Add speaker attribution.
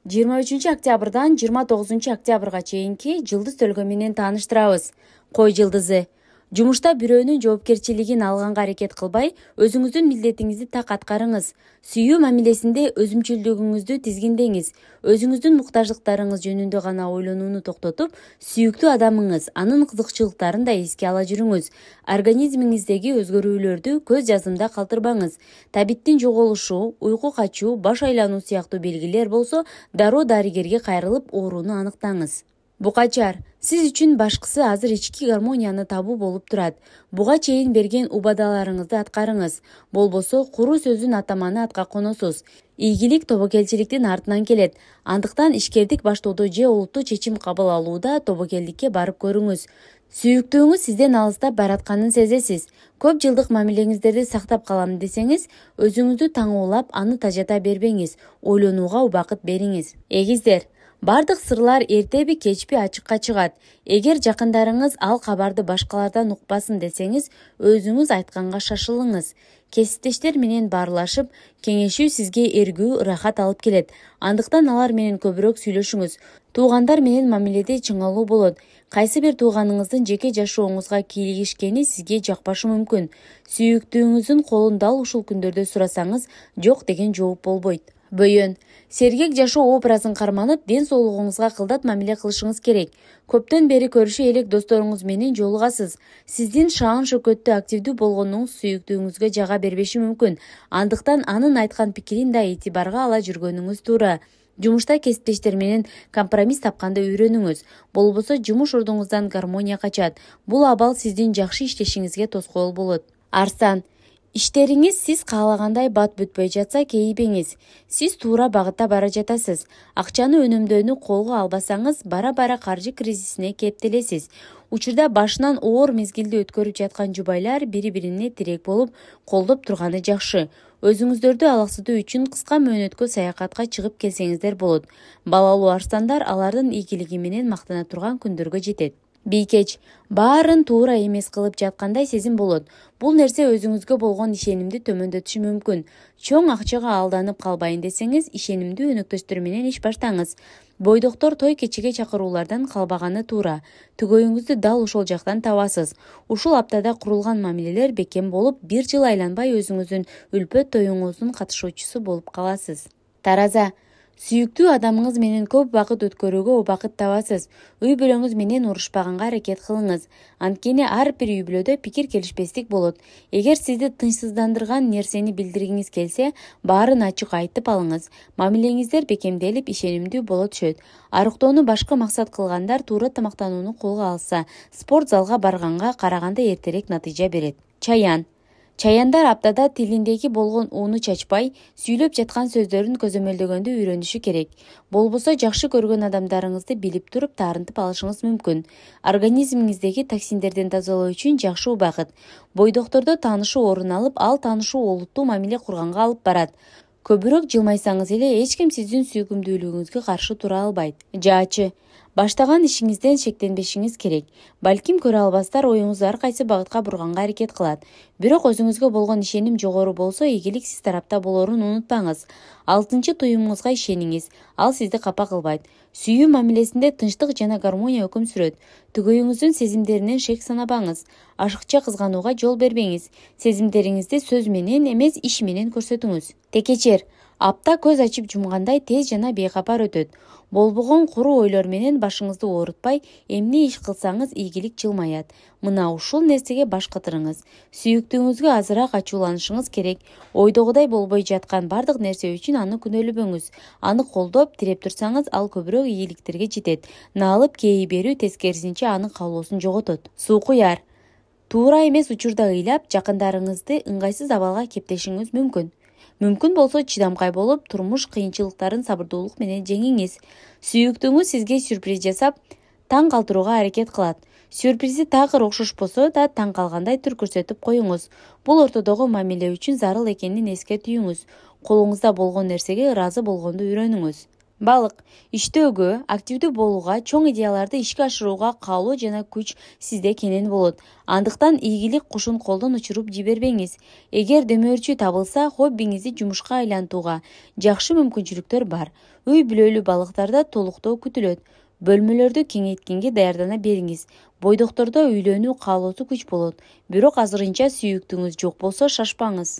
Speaker 1: 23 октябрдан 29 октябрга чейинки жылдыз төлгө менен тааныштырабыз. Кой жылдызы. Жумушта бирөөнүн жоопкерчилигин алганга аракет кылбай, өзүңүздүн милдетиңизди так аткарыңыз. Сүйүү мамилесинде өзүмчүлдүгүңүздү тизгиндеңиз. Өзүңүздүн муктаждыктарыңыз жөнүндө гана ойлонууну токтотуп, сүйүктүү адамыңыз, анын кызыкчылыктарын да эске ала жүрүңүз. Организмиңиздеги өзгөрүүлөрдү көз жазымда калтырбаңыз. Табиттин жоголушу, уйку качуу, баш айлануу сыяктуу белгилер болсо, дароо дарыгерге кайрылып, ооруну аныктаңыз. Букачар. Сиз үчүн башкысы азыр ички гармонияны табуу болуп турат. Буга чейин берген убадаларыңызды аткарыңыз. Болбосо куру сөздүн атаманы атка коносуз. Ийгилик тобокелчиликтин артынан келет. Андыктан ишкердик баштоодо же олуттуу чечим кабыл алууда тобокелдикке барып көрүңүз. Сүйүктүүңүз сизден алыстап баратканын сезесиз. Көп жылдык мамилеңиздерди сактап калам десеңиз, өзүңүздү таңуулап, аны тажата бербеңиз. Ойлонууга убакыт бериңиз. Эгиздер. Бардык сырлар эртеби кечпи ачыкка чыгат. Эгер жакындарыңыз ал кабарды башкалардан укпасын десеңиз, өзүңүз айтканга шашылыңыз. Кесиптештер менен баарлашып, кеңешүү сизге эргүү, ырахат алып келет. Андыктан алар менен көбүрөөк сүйлөшүңүз. Туугандар менен мамиледе чыңалуу болот. Кайсы бир тууганыңыздын жеке жашооңузга кийлигишкени сизге жакпашы мүмкүн. Сүйүктүүңүздүн колун дал ушул күндөрдө сурасаңыз, жок деген жооп болбойт. Бөйөн. Сергек жашоо образын карманып, ден соолугуңузга кылдат мамиле кылышыңыз керек. Көптөн бери көрүшө элек досторуңуз менен жолугасыз. Сиздин шаан шөкөттүү активдүү болгонуңуз сүйүктүүңүзгө жага бербеши мүмкүн. Андыктан анын айткан пикирин да этибарга ала жүргөнүңүз туура. Жумушта кесиптештер менен компромисс тапканды үйрөнүңүз. Болбосо жумуш ордуңуздан гармония качат. Бул абал сиздин жакшы иштешиңизге тоскоол болот. Арстан. Иштериңиз сиз каалагандай бат бүтпөй жатса кейипеңиз. Сиз туура багытта бара жатасыз. Акчаны үнөмдөөнү колго албасаңыз, бара-бара каржы кризисине кептелесиз. Учурда башынан оор мезгилди өткөрүп жаткан жубайлар бири-бирине тирек болуп, колдоп турганы жакшы. Өзүңүздөрдү алаксытуу үчүн кыска мөөнөткө саякатка чыгып келсеңиздер болот. Балалуу арстандар алардын ийгилиги менен мактана турган күндөргө жетет. Бийкеч. Баарын туура эмес кылып жаткандай сезим болот. Бул нерсе өзүңүзгө болгон ишенимди төмөндөтүшү мүмкүн. Чоң акчага алданып калбайын десеңиз, ишенимдүү өнөктөштөр менен иш баштаңыз. Бойдоктор той кечеге чакыруулардан калбаганы туура. Түгөйүңүздү дал ошол жактан табасыз. Ушул аптада курулган мамилелер бекем болуп, бир жыл айланбай өзүңүздүн үлпөт тоюңуздун катышуучусу болуп каласыз. Тараза. Сүйүктүү адамыңыз менен көп убакыт өткөрүүгө убакыт табасыз. Үй бүлөңүз менен урушпаганга аракет кылыңыз. Анткени ар бир үй бүлөдө пикир келишпестик болот. Эгер сизди тынчсыздандырган нерсени билдиргиңиз келсе, баарын ачык айтып алыңыз. Мамилеңиздер бекемделип, ишенимдүү боло түшөт. Аруктоону башкы максат кылгандар туура тамактанууну колго алса, спорт залга барганга караганда эртерээк натыйжа берет. Чаян. Чаяндар аптада тилиндеги болгон ууну чачпай, сүйлөп жаткан сөздөрүн көзөмөлдөгөндү үйрөнүшү керек. Болбосо жакшы көргөн адамдарыңызды билип туруп таарынтып алышыңыз мүмкүн. Организмиңиздеги токсиндерден тазалоо үчүн жакшы убакыт. Бойдоктордо таанышуу орун алып, ал таанышуу олуттуу мамиле курганга алып барат. Көбүрөөк жылмайсаңыз эле эч ким сиздин сүйкүмдүүлүгүңүзгө каршы тура албайт. Жаачы. Баштаган ишиңизден шектенбешиңиз керек. Балким көрө албастар оюңузду ар кайсы багытка бурганга аракет кылат. Бирок өзүңүзгө болгон ишеним жогору болсо, ийгилик сиз тарапта болорун унутпаңыз. 6-туюмуңузга ишениңиз. Ал сизди капа кылбайт. Сүйүү мамилесинде тынчтык жана гармония өкүм сүрөт. Түгөйүңүздүн сезимдеринен шек санабаңыз. Ашыкча кызганууга жол бербеңиз. Сезимдериңизди сөз менен эмес, иш менен көрсөтүңүз. Текечер. Апта көз ачып жумгандай тез жана бейкапар өтөт. Болбогон куру ойлор менен башыңызды оорутпай, эмне иш кылсаңыз ийгилик жылмаят. Мына ушул нерсеге баш катырыңыз. Сүйүктүүңүзгө азыраак ачууланышыңыз керек. Ойдогудай болбой жаткан бардык нерсе үчүн аны күнөөлөбөңүз. Аны колдоп, тиреп турсаңыз, ал көбүрөөк ийгиликтерге жетет. Наалып кээ берүү тескерисинче анын калоосун жоготот. Суу куяр. Туура эмес учурда ыйлап, жакындарыңызды ыңгайсыз абалга кептешиңиз мүмкүн. Мүмкүн болсо чыдамкай болуп, турмуш кыйынчылыктарын сабырдуулук менен жеңиңиз. Сүйүктүүңүз сизге сюрприз жасап, таң калтырууга аракет кылат. Сюрпризи такыр окшошпосо да таң калгандай түр көрсөтүп коюңуз. Бул ортодогу мамиле үчүн зарыл экенин эске түйүңүз. Колуңузда болгон нерсеге ыраазы болгонду үйрөнүңүз. Балык иштөөгө, активдүү болууга, чоң идеяларды ишке ашырууга каалоо жана күч сизде кенен болот. Андыктан ийгилик кушун колдон учуруп жибербеңиз. Эгер демөөрчү табылса, хоббиңизди жумушка айлантууга жакшы мүмкүнчүлүктөр бар. Үй бүлөлүү балыктарда толуктоо күтүлөт. Бөлмөлөрдү кеңейткенге даярдана бериңиз. Бойдоктордо үйлөнүү каалоосу күч болот. Бирок азырынча сүйүктүүңүз жок болсо шашпаңыз.